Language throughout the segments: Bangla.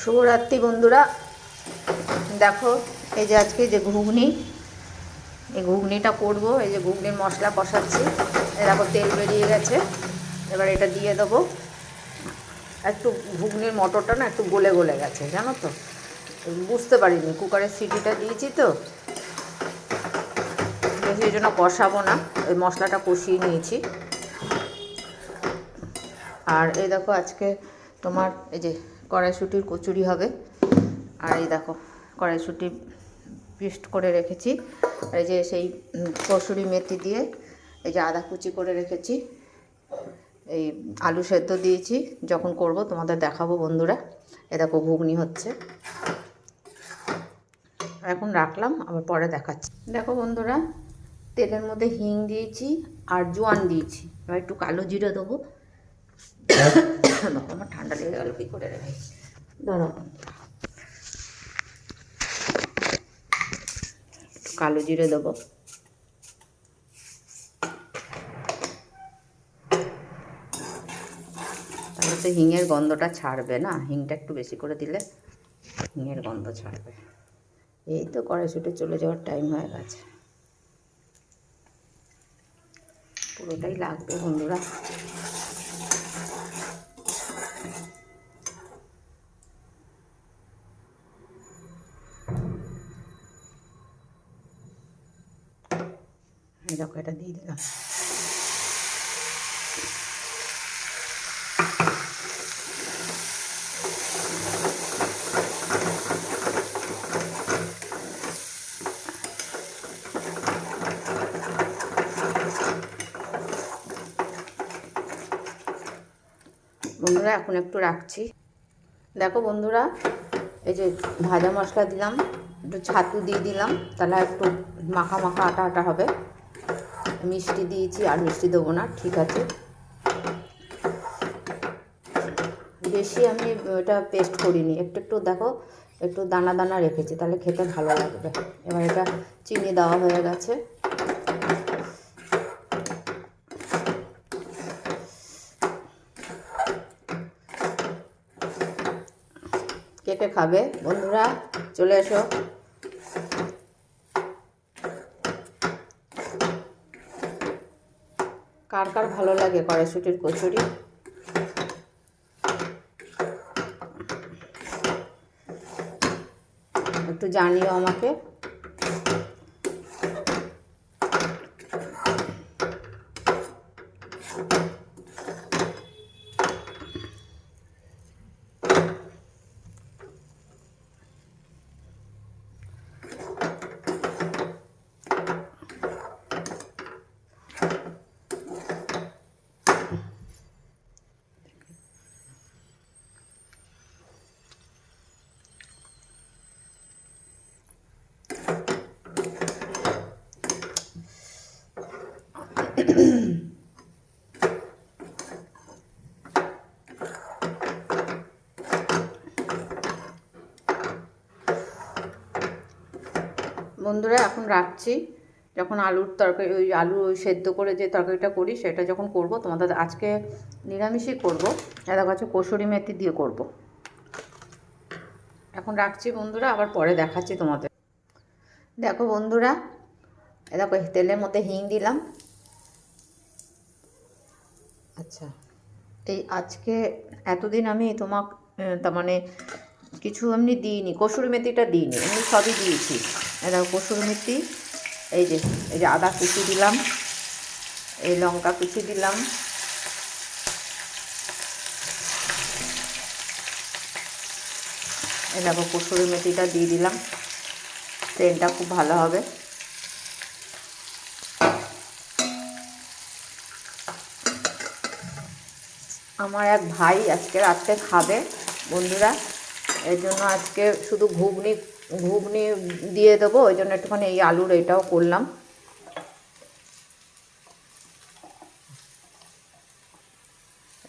শুভরাত্রি বন্ধুরা। দেখো এই যে আজকে যে ঘুগনি, এই ঘুগনিটা করব। এই যে ঘুগনির মশলা কষাচ্ছি। এই দেখো তেল বেরিয়ে গেছে, এবার এটা দিয়ে দেবো। একটু ঘুগনির মটরটা না একটু গলে গলে গেছে, জানো তো, বুঝতে পারিনি, কুকারের সিটিটা দিয়েছি তো সেই জন্য কষাবো না, ওই মশলাটা কষিয়ে নিয়েছি। আর এই দেখো আজকে তোমার এই যে কড়াইশুঁটির কচুরি হবে। আর এই দেখো কড়াইশুঁটি পেস্ট করে রেখেছি। এই যে সেই কসুরি মেথি দিয়ে এই যে আদা কুচি করে রেখেছি। এই আলু সেদ্ধ দিয়েছি, যখন করব তোমাদের দেখাবো বন্ধুরা। এ দেখো ঘুগনি হচ্ছে, এখন রাখলাম, আবার পরে দেখাচ্ছি। দেখো বন্ধুরা, তেলের মধ্যে হিং দিয়েছি আর জোয়ান দিয়েছি। এবার একটু কালো জিরে দেবো। দেখো আমার ঠান্ডা লেগে গেল, কী করে রেখে ধরো। একটু কালো জিরে দেবো। তাহলে তো হিঙের গন্ধটা ছাড়বে না, হিংটা একটু বেশি করে দিলে হিঙের গন্ধ ছাড়বে। এই তো কড়াইশুঁটি চলে যাওয়ার টাইম হয়ে গেছে, পুরোটাই লাগবে বন্ধুরা। এই দেখো এটা দিয়ে দিলাম। বন্ধুরা এখন একটু রাখছি। দেখো বন্ধুরা, এই যে ভাজা মশলা দিলাম, একটু ছাতু দিয়ে দিলাম, তাহলে একটু মাখা মাখা আটা আটা হবে। মিষ্টি দিয়েছি, আর মিষ্টি দেবো না, ঠিক আছে। বেশি আমি এটা পেস্ট করিনি, একটু একটু দেখো একটু দানা দানা রেখেছি, তাহলে খেতে ভালো লাগবে। এবার এটা চিনি দেওয়া হয়ে গেছে। কে কে খাবে বন্ধুরা, চলে এসো। কার কার ভালো লাগে কড়াইশুঁটির কচুরি, একটু জানিও আমাকে। বন্ধুরা এখন রাখছি। যখন আলুর তরকারি, ওই আলু সেদ্ধ করে যে তরকারিটা করি সেটা যখন করব তোমাদের, আজকে নিরামিষই করবো, এটা কাছে কসুরি মেথি দিয়ে করব। এখন রাখছি বন্ধুরা, আবার পরে দেখাচ্ছি তোমাদের। দেখো বন্ধুরা, দেখো তেলের মধ্যে হিং দিলাম। আচ্ছা, এই আজকে এতদিন আমি তার মানে কিছু এমনি দিইনি, কসুরি মেথিটা দিইনি, এমনি সবই দিয়েছি। এটা কসুরি মেথি, এই যে আদা কুচি দিলাম, এই লঙ্কা কুচি দিলাম, এই দেখো কসুরি মেথিটা দিয়ে দিলাম, সেন্টটা খুব ভালো হবে। আমার এক ভাই আজকে রাত্রে খাবে বন্ধুরা, এর জন্য আজকে শুধু ঘুগনি ঘুগনি দিয়ে দেবো, ওই জন্য একটুখানি এই আলুর এটাও করলাম।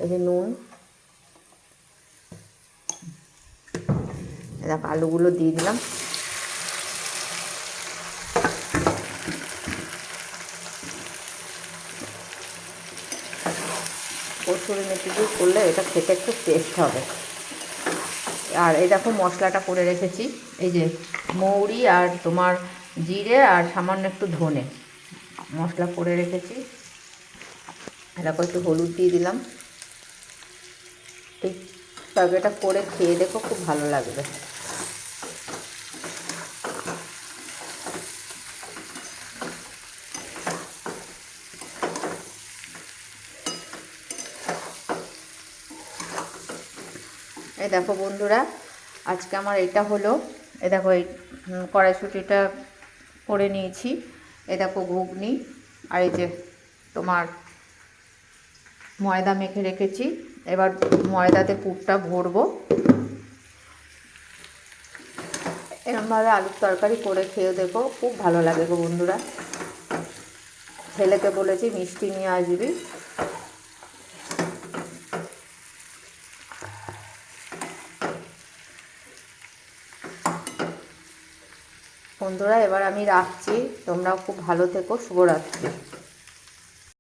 এই যে নুন, দেখো আলুগুলো দিয়ে দিলাম। কসুরি মেথি দিয়ে করলে এটা খেতে একটু টেস্ট হবে। আর এই দেখো মশলাটা করে রেখেছি, এই যে মৌরি আর তোমার জিরে আর সামান্য একটু ধনে মশলা করে রেখেছি। এরকম একটু হলুদ দিয়ে দিলাম। এই তরকারিটা করে খেয়ে দেখো, খুব ভালো লাগবে। এই দেখো বন্ধুরা, আজকে আমার এটা হলো, এই দেখো এই কড়াইশুঁটিটা করে নিয়েছি, এই দেখো ঘুগনি, আর এই যে তোমার ময়দা মেখে রেখেছি। এবার ময়দাতে পুরটা ভরবো। এরকমভাবে আলুর তরকারি করে খেয়ে দেখো, খুব ভালো লাগে গো বন্ধুরা। ছেলেকে বলেছি মিষ্টি নিয়ে আসবি। বন্ধুরা এবার আমি রাখছি, তোমরাও খুব ভালো থেকো, শুভরাত্রি।